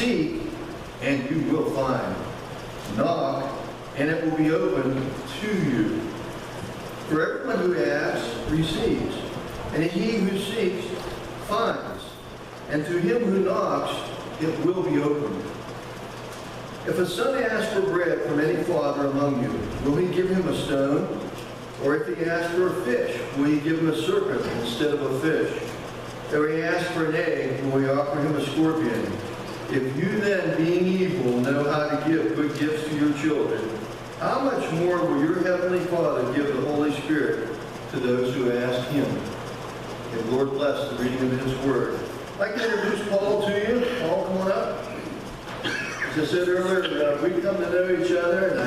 Seek, and you will find. Knock, and it will be opened to you. For everyone who asks receives, and he who seeks finds, and to him who knocks it will be opened. If a son asks for bread from any father among you, will he give him a stone? Or if he asks for a fish, will he give him a serpent instead of a fish? Or he asks for an egg, will he offer him a scorpion? If you then, being evil, know how to give good gifts to your children, how much more will your heavenly Father give the Holy Spirit to those who ask him? May the Lord bless the reading of his word. I'd like to introduce Paul to you. Paul, come on up. As I said earlier, we've come to know each other, and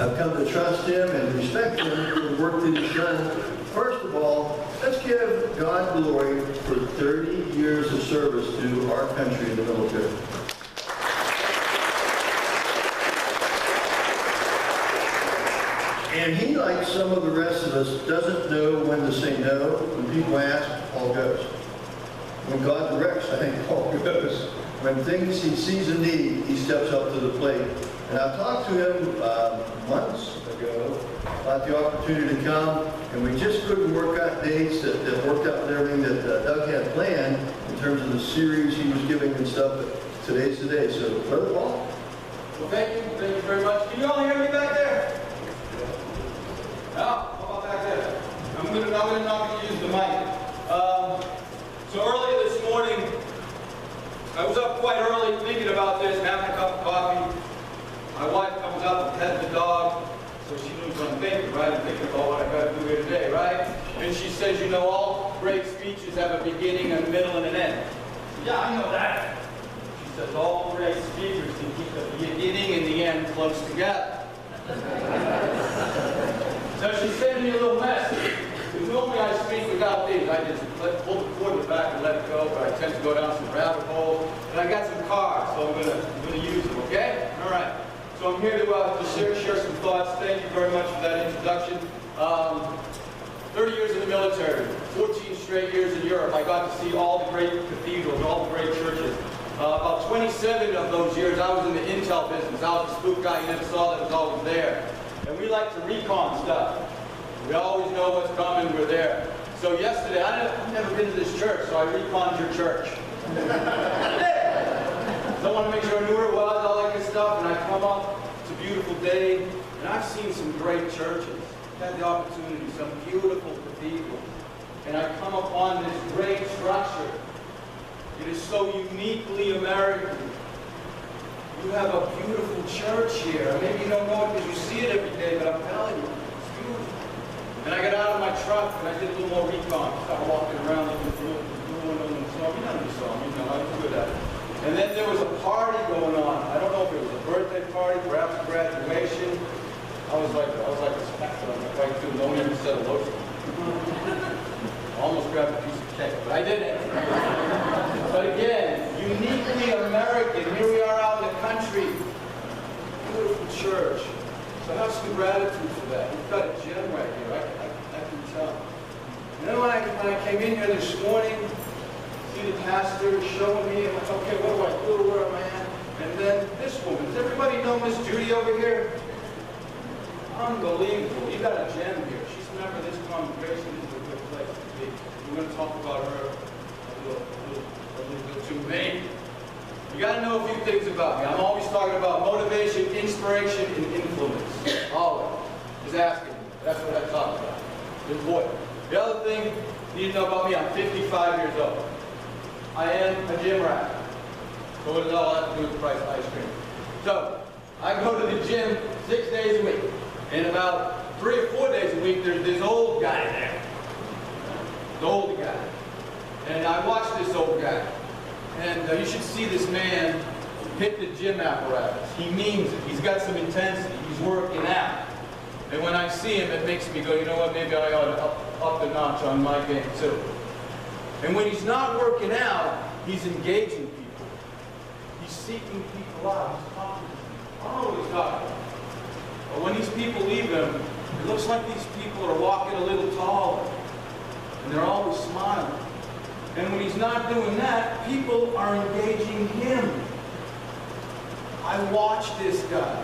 I've come to trust him and respect him for the work that he's done. First of all, let's give God glory for 30 years of service to our country in the military. And he, like some of the rest of us, doesn't know when to say no. When people ask, Paul goes. When God directs, I think Paul goes. When he sees a need, he steps up to the plate. And I talked to him months ago about the opportunity to come, and we just couldn't work out dates that worked out with everything that Doug had planned in terms of the series he was giving and stuff. But today's the day. So, Brother Paul. Well, thank you very much. Can you all hear me back there? No? How about back there? I'm not going to use the mic. So earlier this morning, I was up quite early thinking about this, having a cup of coffee. My wife comes up and pets the dog, so she knows what I'm thinking, right? I'm thinking about what I got to do here today, right? And she says, you know, all great speeches have a beginning, a middle, and an end. Yeah, I know that. She says all great speakers can keep the beginning and the end close together. So she sent me a little message. Because normally I speak without these. I just pull the cord in the back and let it go, but I tend to go down some rabbit holes. And I got some cards, so I'm gonna use them, okay? All right. So I'm here to share some thoughts. Thank you very much for that introduction. 30 years in the military, 14 straight years in Europe. I got to see all the great cathedrals, all the great churches. About 27 of those years, I was in the intel business. I was a spook guy. You never saw that was always there. And we like to recon stuff. We always know what's coming. We're there. So yesterday, I've never been to this church, so I reconned your church. So I want to make sure I knew where it was, all that good stuff. And I come up. It's a beautiful day, and I've seen some great churches. I've had the opportunity, some beautiful cathedrals. And I come upon this great structure. It is so uniquely American. You have a beautiful church here. Maybe you don't know it because you see it every day, but I'm telling you, it's beautiful. And I got out of my truck and I did a little more recon. I started walking around looking for little song. You know the song, you know, I'm good at it. And then there was a party going on. I don't know if it was a birthday party, perhaps a graduation. I was like a spectre on the right too. No one ever said hello to me. Almost grabbed a piece of cake, but I didn't. But again, uniquely American. Here we are out in the country. Beautiful church. So have some gratitude for that. We've got a gem right here. I can tell. And then when I came in here this morning, see the pastor showing me, I'm like, okay, what do I do? Where am I at? And then this woman. Does everybody know Miss Judy over here? Unbelievable. You got a gem here. She's a member of this congregation. This is a good place to be. We're going to talk about her a little bit too late. You got to know a few things about me. I'm always talking about motivation, inspiration, and influence. Always. Just asking me. That's what I talk about. It's important. The other thing you need to know about me, I'm 55 years old. I am a gym rat. So what does all that have to do with the price of ice cream? So, I go to the gym 6 days a week. And about 3 or 4 days a week, there's this old guy there. The old guy. And I watch this old guy. And you should see this man hit the gym apparatus. He means it. He's got some intensity. He's working out. And when I see him, it makes me go, you know what, maybe I ought to up the notch on my game too. And when he's not working out, he's engaging people. He's seeking people out. He's talking to them. I don't know what he's talking about. But when these people leave him, it looks like these people are walking a little taller. And they're always smiling. And when he's not doing that, people are engaging him. I watch this guy.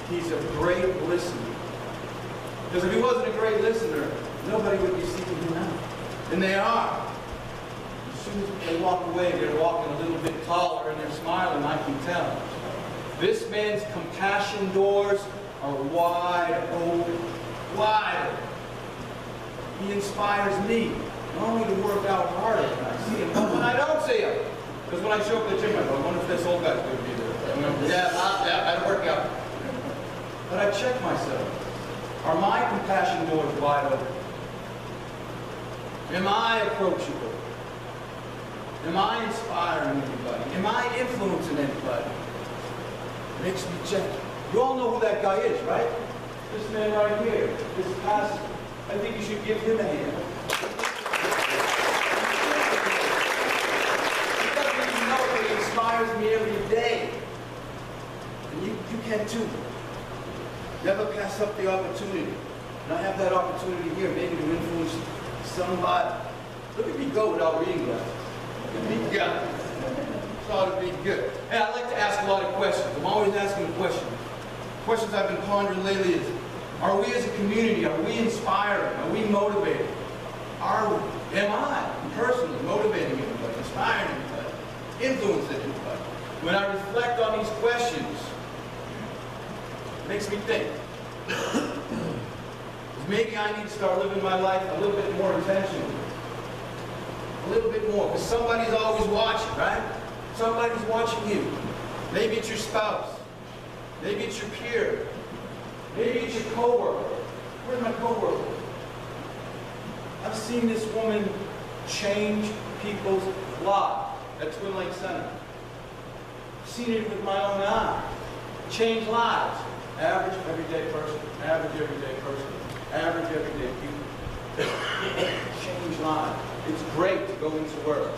He's a great listener. Because if he wasn't a great listener, nobody would be seeking him out. And they are. As soon as they walk away, they're walking a little bit taller and they're smiling, I can tell. This man's compassion doors are wide open. Wide open. He inspires me, not only to work out harder when I see him, but when I don't see him. Because when I show up at the gym, I go, I wonder if this old guy's going to be there. Yeah, I work out. But I check myself. Are my compassion doors wide open? Am I approachable? Am I inspiring anybody? Am I influencing anybody? Makes me check. You all know who that guy is, right? This man right here, this pastor. I think you should give him a hand. Because you know he inspires me every day. And you can too. Never pass up the opportunity. And I have that opportunity here, maybe to influence somebody. Look at me go without reading glasses. Look at me go. Thought it'd be good. Hey, I like to ask a lot of questions. I'm always asking questions. Questions I've been pondering lately is, are we as a community, are we inspiring? Are we motivated? Am I personally motivating anybody, inspiring anybody, influencing anybody? When I reflect on these questions, it makes me think. Maybe I need to start living my life a little bit more intentionally. A little bit more, because somebody's always watching, right? Somebody's watching you. Maybe it's your spouse. Maybe it's your peer. Maybe it's your coworker. Where's my coworker? I've seen this woman change people's lives at Twin Lake Center. I've seen it with my own eyes. Change lives. Average, everyday person. Average, everyday person. Average, everyday people. Change lives. It's great to go into work.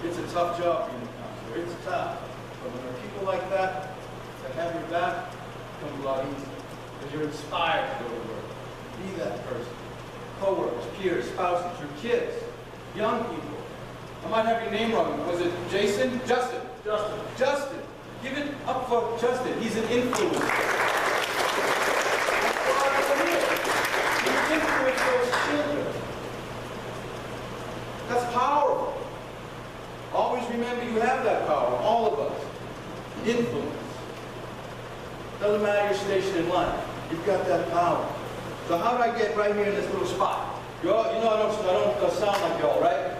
It's a tough job being a counselor. It's tough. But when there are people like that have your back, it becomes a lot easier. Because you're inspired to go to work. Be that person. Co-workers, peers, spouses, your kids, young people. I might have your name wrong. Was it Jason? Justin. Justin. Justin. Give it up for Justin. He's an influencer. You influence those children. That's powerful. Always remember you have that power, all of us. Influence. Doesn't matter your station in life. You've got that power. So how did I get right here in this little spot? You know I don't sound like y'all, right?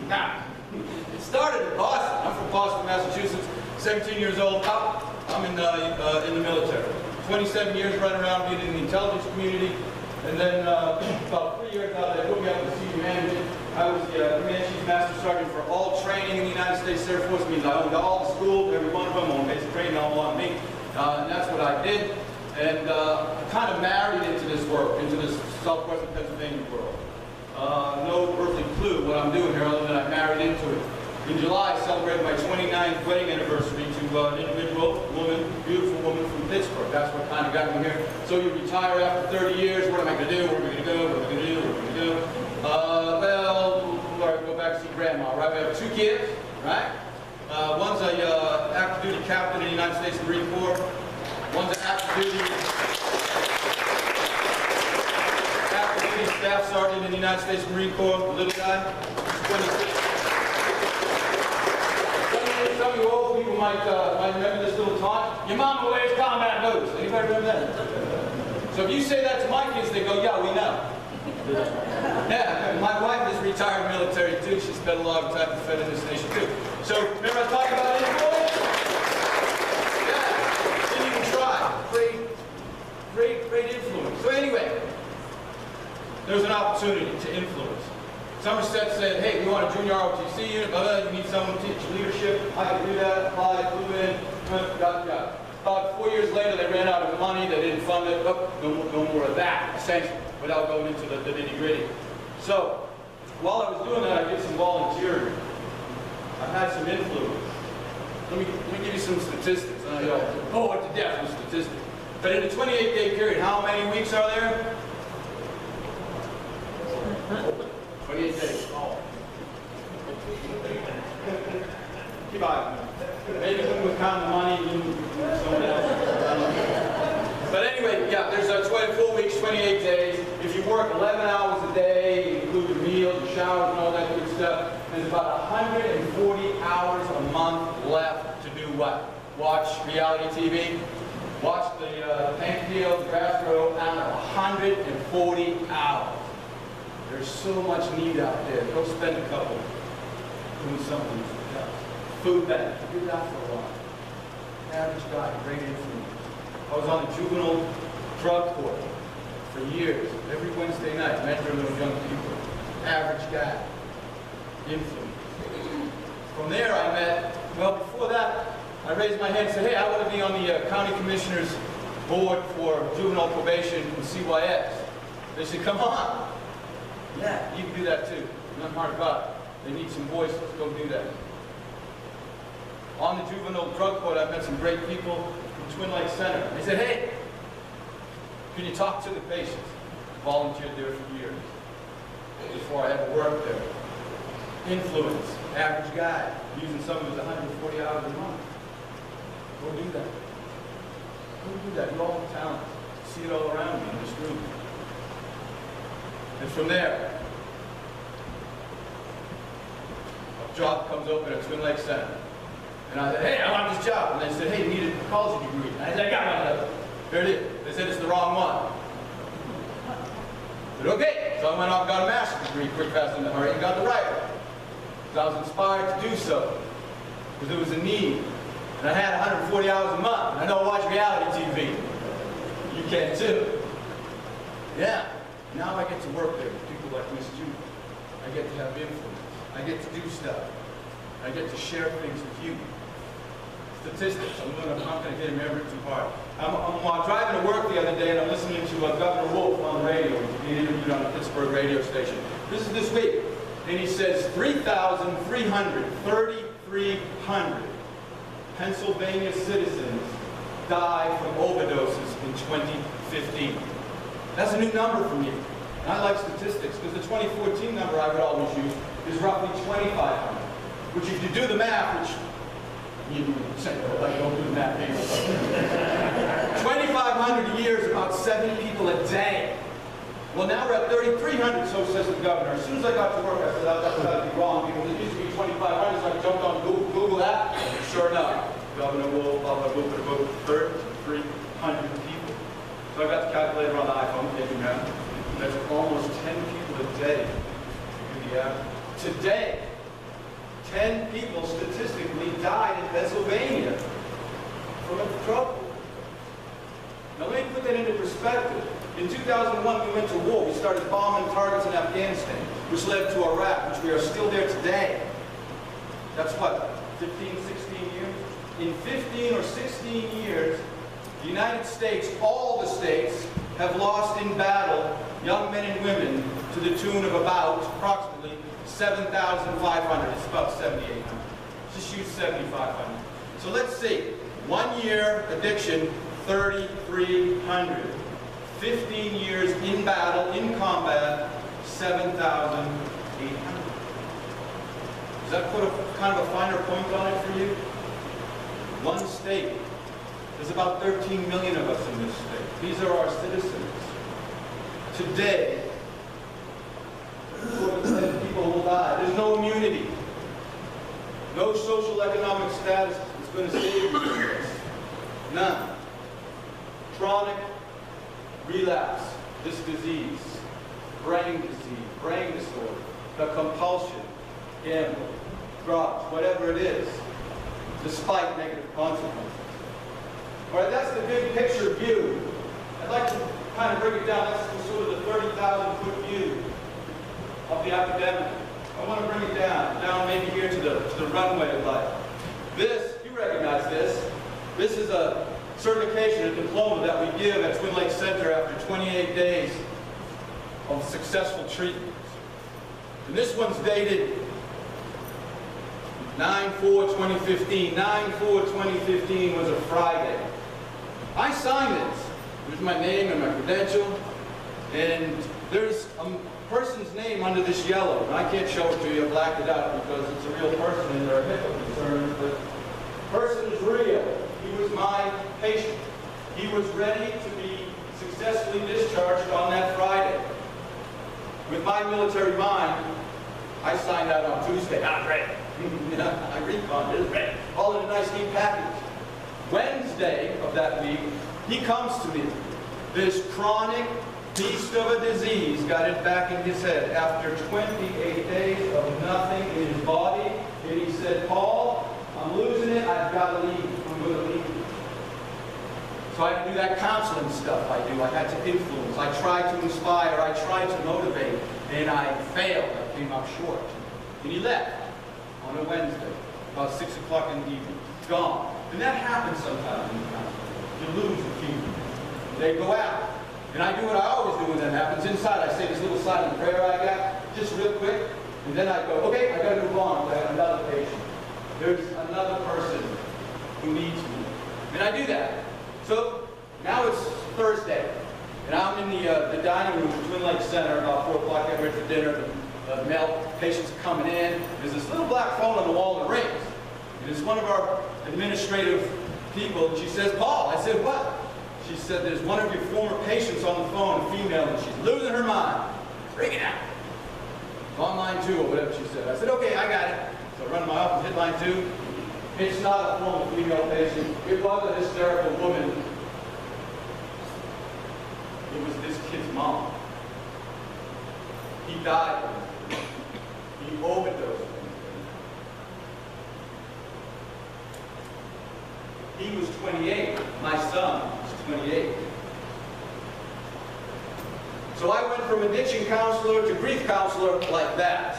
Nah. It started in Boston. I'm from Boston, Massachusetts. 17 years old. I'm in the military. 27 years running around being in the intelligence community. And then about 3 years out, they put me up as senior manager. I was the Command Chief Master Sergeant for all training in the United States Air Force. It means I owned all the schools, every one of them, on basic training, all on me. And that's what I did. And I kind of married into this work, into this southwestern Pennsylvania world. No earthly clue what I'm doing here other than I married into it. In July, I celebrated my 29th wedding anniversary to an individual woman, beautiful woman from Pittsburgh. That's what kind of got me here. So you retire after 30 years, what am I going to do? Where am I going to go? What am I going to do? What am I going to do? Well, go back to see grandma, right? We have 2 kids, right? One's a active duty captain in the United States Marine Corps. One's an active duty staff sergeant in the United States Marine Corps, the little guy, 26. Some of you old people might remember this little taunt. Your mama wears combat boots. Anybody remember that? So if you say that to my kids, they go, yeah, we know. Yeah, my wife is retired military too. She spent a lot of time defending this nation too. So remember I talked about influence? Yeah, didn't even try. Great influence. So anyway, there's an opportunity to influence. Somerset said, hey, we want a junior ROTC unit, you need someone to teach leadership. I can do that, applied, flew in, got. About 4 years later, they ran out of money, they didn't fund it. Oh, no more of that, essentially, without going into the nitty-gritty. So, while I was doing that, I did some volunteering. I had some influence. Let me give you some statistics. I know, bored to death with statistics. But in a 28-day period, how many weeks are there? 28 days. Oh. Keep on. Maybe when we count the money, 28 days. If you work 11 hours a day, including meals, and showers, and all that good stuff, there's about 140 hours a month left to do what? Watch reality TV, watch the paint field, the grass grow, and 140 hours. There's so much need out there. Go spend a couple doing something else. Food bank, do that for a while. Average guy, great influence. I was on the juvenile drug court for years, every Wednesday night, mentoring those young people. Average guy, influence. From there I met, well before that, I raised my hand and said, hey, I want to be on the county commissioner's board for juvenile probation and CYS. They said, come on. Yeah, you can do that too. Nothing hard about it. They need some voices, go do that. On the juvenile drug court, I met some great people from Twin Lakes Center. They said, hey, can you talk to the patients? Volunteered there for years before I ever worked there. Influence, average guy, using some of his 140 hours a month. Go do that. Go do that. You all have talent. See it all around you in this room. And from there, a job comes open at Twin Lakes Center. And I said, hey, I want this job. And they said, hey, you need a college degree. And I said, I got one of those. There it is. They said it's the wrong one. I said, okay. So I went off and got a master's degree quick, fast, in a hurry, and got the right one. Because I was inspired to do so. Because there was a need. And I had 140 hours a month. And I don't watch reality TV. You can too. Yeah. Now I get to work there with people like Miss Judy. I get to have influence. I get to do stuff. I get to share things with you. Statistics. I'm going to hit him ever too hard. I'm driving to work the other day and I'm listening to Governor Wolf on the radio. He's being interviewed on a Pittsburgh radio station. This is this week. And he says 3,300 Pennsylvania citizens died from overdoses in 2015. That's a new number for me. And I like statistics because the 2014 number I would always use is roughly 2,500. Which if you do the math, which you say, oh, I don't do the math anymore. 2,500 a year is about 7 people a day. Well, now we're at 3,300, so says the governor. As soon as I got to work, I said, that's got to be wrong because it used to be 2,500, so I jumped on Google that. Sure enough, Governor Wolf, 3,300 people. So I got the calculator on the iPhone, taking that. That's almost 10 people a day. Yeah. Today, 10 people statistically died in Pennsylvania from a drug. Now let me put that into perspective. In 2001, we went to war. We started bombing targets in Afghanistan, which led to Iraq, which we are still there today. That's what, 15, 16 years? In 15 or 16 years, the United States, all the states, have lost in battle young men and women to the tune of about approximately 7,500. It's about 7,800. Just use 7,500. So let's see. 1 year addiction, 3,300. 15 years in battle, in combat, 7,800. Does that put a kind of a finer point on it for you? One state. There's about 13 million of us in this state. These are our citizens. Today, people will die. There's no immunity. No social economic status is going to save you from this. None. Chronic relapse, this disease, brain disorder, the compulsion, gambling, drugs, whatever it is, despite negative consequences. All right, that's the big picture view. I'd like to kind of break it down. That's sort of the 30,000-foot view of the epidemic. I want to bring it down maybe here to the runway of life. This, you recognize this. This is a certification, a diploma that we give at Twin Lakes Center after 28 days of successful treatment. And this one's dated 9/4/2015. 9/4/2015 was a Friday. I signed this. There's my name and my credential. And there's a person's name under this yellow. And I can't show it to you. I blacked it out because it's a real person and there are HIPAA concerns. But the person is real. He was my patient. He was ready to be successful. successfully discharged on that Friday. With my military mind, I signed out on Tuesday. Ah, great. I reconned it, great. All in a nice neat package. Wednesday of that week, he comes to me. This chronic beast of a disease got it back in his head after 28 days of nothing in his body. And he said, Paul, I'm losing it. I've got to leave. I'm going to leave. So I had to do that counseling stuff I do. I had to influence. I tried to inspire. I tried to motivate. And I failed. I came up short. And he left on a Wednesday, about 6 o'clock in the evening. Gone. And that happens sometimes in counseling. You lose the people. They go out. And I do what I always do when that happens. Inside, I say this little silent prayer I got, just real quick. And then I go, okay, I got to move on. I have another patient. There's another person who needs me. And I do that. So now it's Thursday. And I'm in the dining room at Twin Lakes Center about 4 o'clock, getting ready for dinner. The male patients are coming in. There's this little black phone on the wall that rings. And it's one of our administrative people. And she says, Paul. I said, what? She said, there's one of your former patients on the phone, a female, and she's losing her mind. Freaking out. It's on line 2 or whatever she said. I said, okay, I got it. So I run to my office, hit line 2. It's not a former female patient. It was a hysterical woman. It was this kid's mom. He died. He overdosed. He was 28. My son was 28. So I went from addiction counselor to grief counselor like that.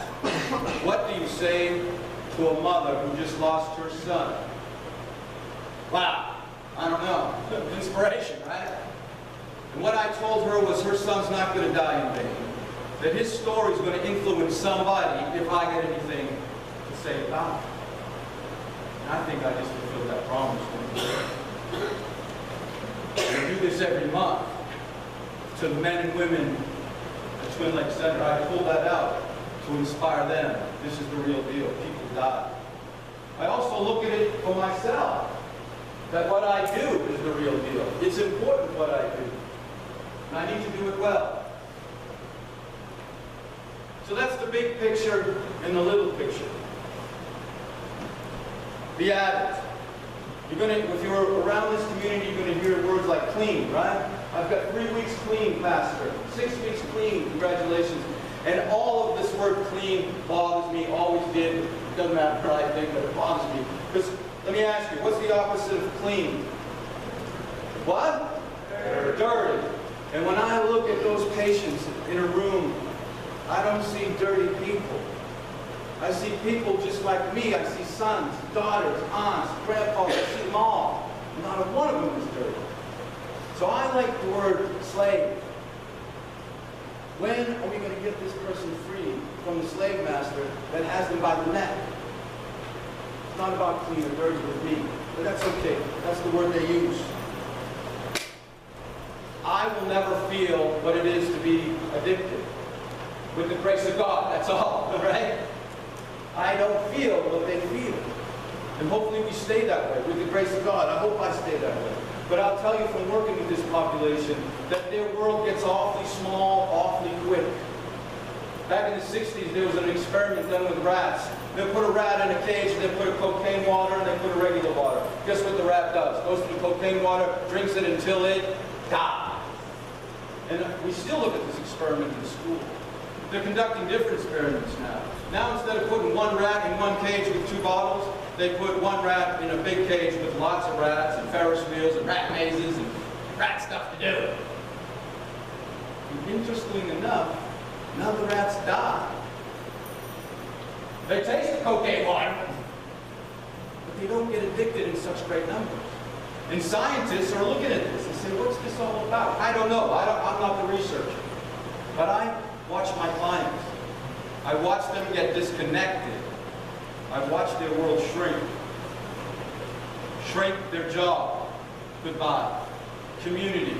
What do you say to a mother who just lost her son? Wow. I don't know. Inspiration, right? And what I told her was her son's not going to die in vain. That his story is going to influence somebody if I get anything to say about it. And I think I just fulfilled that promise. I do this every month to men and women at Twin Lakes Center. I pull that out to inspire them. This is the real deal. People die. I also look at it for myself, that what I do is the real deal. It's important what I do. And I need to do it well. So that's the big picture and the little picture. Be at it. If you're around this community, you're going to hear words like clean, right? I've got 3 weeks clean, Pastor. 6 weeks clean, congratulations. And all of this word clean bothers me, always did. It doesn't matter what I think, but it bothers me. Because, let me ask you, what's the opposite of clean? What? Dirty. And when I look at those patients in a room, I don't see dirty people. I see people just like me. I see sons, daughters, aunts, grandpas. I see them all. Not a one of them is dirty. So I like the word slave. When are we going to get this person free from the slave master that has them by the neck? It's not about clean or dirty with me, but that's okay. That's the word they use. I will never feel what it is to be addicted. With the grace of God, that's all, right? I don't feel what they feel. And hopefully we stay that way with the grace of God. I hope I stay that way. But I'll tell you from working with this population that their world gets awfully small, awfully quick. Back in the 60s, there was an experiment done with rats. They put a rat in a cage, and they put a cocaine water, and they put a regular water. Guess what the rat does? Goes through cocaine water, drinks it until it dies. And we still look at this experiment in school. They're conducting different experiments now. Now instead of putting one rat in one cage with 2 bottles, they put one rat in a big cage with lots of rats and Ferris wheels and rat mazes and rat stuff to do. And interestingly enough, none of the rats die. They taste the cocaine water, but they don't get addicted in such great numbers. And scientists are looking at this and say, what's this all about? I don't know. I'm not the researcher. But I watch my clients. I watch them get disconnected. I watch their world shrink. Shrink their job. Goodbye. Community.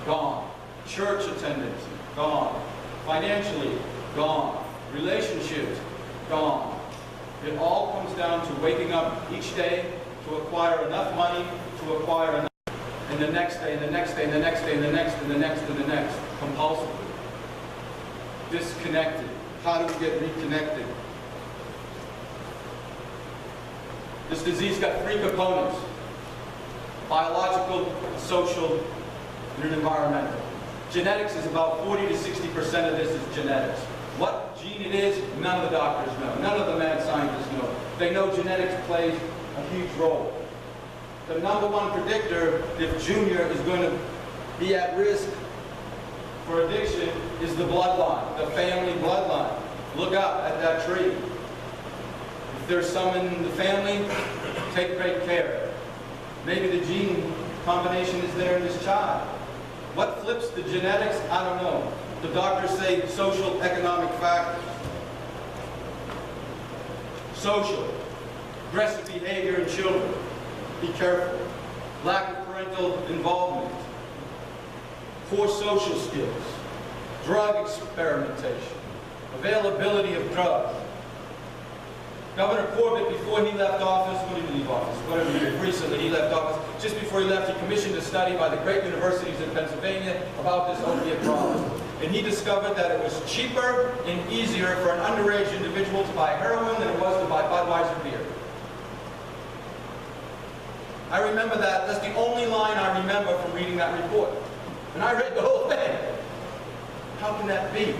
Gone. Church attendance. Gone. Financially. Gone. Relationships. Gone. It all comes down to waking up each day to acquire enough money, to acquire enough, and and the next day, and the next day, and the next day, and the next, and the next, and the next, compulsively. Disconnected. How do we get reconnected? This disease got three components: biological, social, and environmental. Genetics is about 40 to 60% of this is genetics. What gene it is, none of the doctors know. None of the mad scientists know. They know genetics plays a huge role. The number one predictor if Junior is going to be at risk for addiction is the bloodline, the family bloodline. Look up at that tree. If there's some in the family, take great care. Maybe the gene combination is there in this child. What flips the genetics? I don't know. The doctors say social, economic factors. Social. Aggressive behavior in children. Be careful. Lack of parental involvement. Poor social skills. Drug experimentation. Availability of drugs. Governor Corbett, before he left office, when did he leave office? Whatever he did, recently he left office. Just before he left, he commissioned a study by the great universities in Pennsylvania about this opiate problem. And he discovered that it was cheaper and easier for an underage individual to buy heroin than it was to buy Budweiser beer. I remember that. That's the only line I remember from reading that report. And I read the whole thing. How can that be?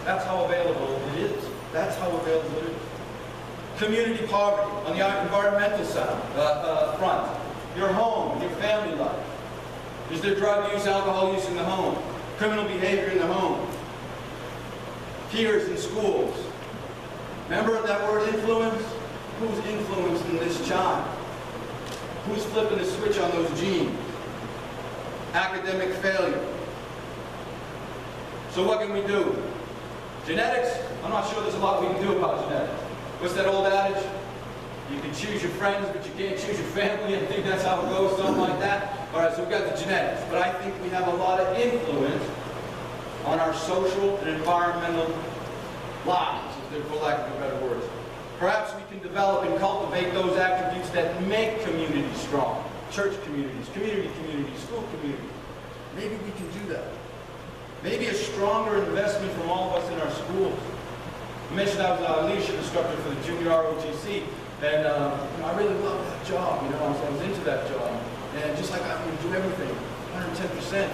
That's how available it is. That's how available it is. Community poverty on the environmental side, front. Your home, your family life. Is there drug use, alcohol use in the home? Criminal behavior in the home? Peers in schools? Remember that word influence? Who's influencing this child? Who's flipping the switch on those genes? Academic failure. So what can we do? Genetics? I'm not sure there's a lot we can do about genetics. What's that old adage? You can choose your friends, but you can't choose your family. I think that's how it goes, something like that. All right, so we've got the genetics. But I think we have a lot of influence on our social and environmental lives, for lack of better words. Perhaps we can develop and cultivate those attributes that make communities strong. Church communities, community communities, school communities. Maybe we can do that. Maybe a stronger investment from all of us in our schools. I mentioned I was a leadership instructor for the junior ROTC, and I really loved that job. So I was into that job, and just like I would do everything, 110%.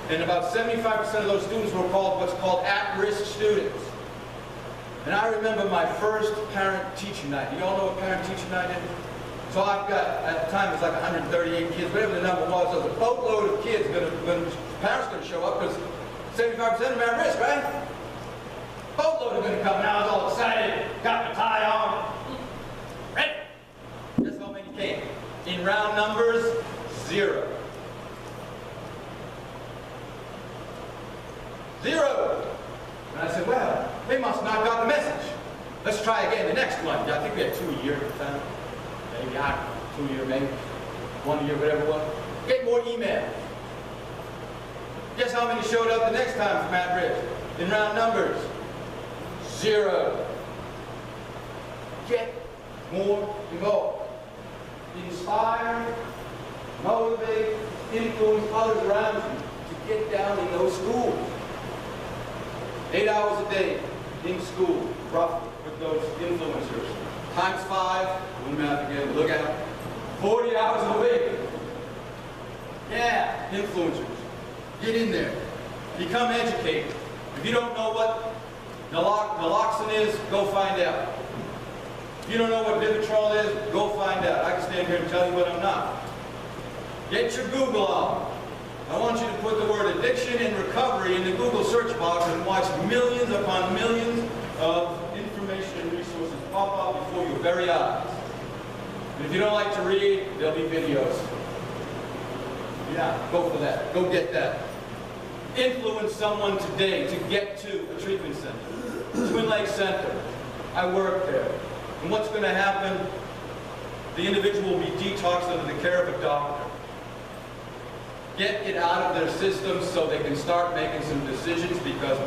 And about 75% of those students were called what's called at-risk students. And I remember my first parent-teacher night. Do you all know what parent-teacher night is? So I've got, at the time it was like 138 kids, whatever the number was, there was a boatload of kids, parents going to show up because 75% of them are at risk, right? Boatload are going to come. Now I was all excited, got my tie on. Ready? Guess how many came? In round numbers, 0. 0. And I said, well, they must not got the message. Let's try again the next one. I think we had 2 a year at the time. Maybe, I don't know, 2 a year, maybe. 1 a year, whatever it was. Get more emails. Guess how many showed up the next time from at risk? In round numbers, 0. Get more involved. Inspire, motivate, influence others around you to get down in those schools. 8 hours a day in school, roughly, with those influencers. Times 5, do the math again, look out. 40 hours a week. Yeah, influencers. Get in there. Become educated. If you don't know what naloxone is, go find out. If you don't know what Vivitrol is, go find out. I can stand here and tell you what I'm not. Get your Google on. I want you to put the word addiction and recovery in the Google search box and watch millions upon millions of information and resources pop up before your very eyes. And if you don't like to read, there'll be videos. Yeah, go for that. Go get that. Influence someone today to get to a treatment center. Twin Lakes Center. I work there. And what's going to happen? The individual will be detoxed under the care of a doctor. Get it out of their system so they can start making some decisions, because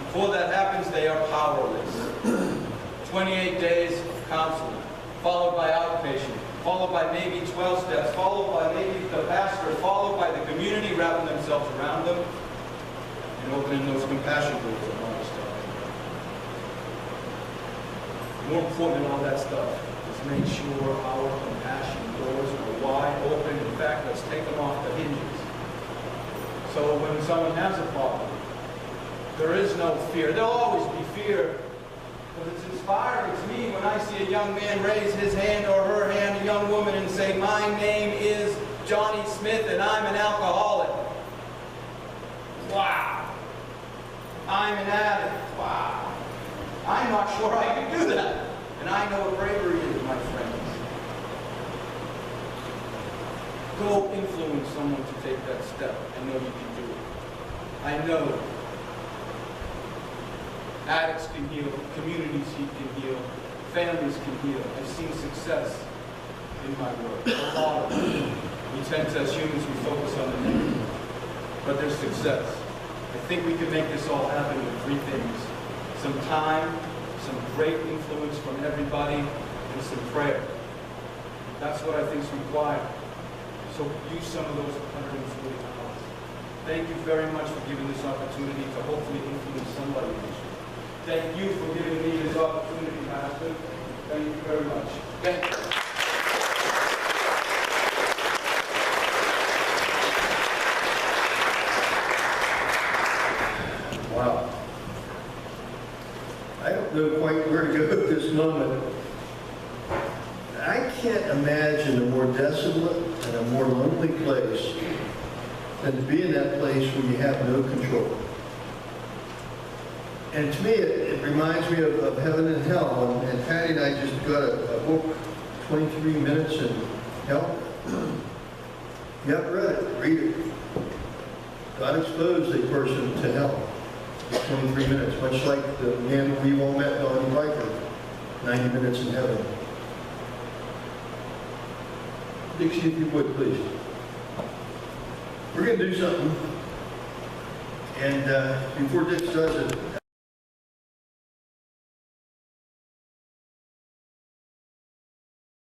before that happens, they are powerless. 28 days of counseling, followed by outpatient, followed by maybe 12 steps, followed by maybe the pastor, followed by the opening those compassion doors that Mom was talking about. More important than all that stuff is make sure our compassion doors are wide open. In fact, let's take them off the hinges. So when someone has a problem, there is no fear. There'll always be fear, but it's inspiring to me when I see a young man raise his hand or her hand, a young woman, and say, "My name is Johnny Smith and I'm an alcoholic." Wow. I'm an addict. Wow. I'm not sure I can do that. And I know what bravery is, my friends. Go influence someone to take that step. I know you can do it. I know addicts can heal, communities can heal, families can heal. I've seen success in my work. A lot of it. We tend to, as humans, we focus on the negative. But there's success. I think we can make this all happen with three things. Some time, some great influence from everybody, and some prayer. That's what I think is required. So use some of those 140 hours. Thank you very much for giving this opportunity to hopefully influence somebody in this room. Thank you for giving me this opportunity, Pastor. Thank you very much. Thank you. Wow. I don't know quite where to go at this moment. I can't imagine a more desolate and a more lonely place than to be in that place where you have no control. And to me, it reminds me of heaven and hell. And Patty and I just got a book, 23 Minutes in Hell. You haven't read it, read it. God exposed a person to hell. 23 minutes, much like the man we've all met, Donnie Riker, 90 minutes in heaven. Dixie, if you would, please. We're going to do something. And before Dix does it,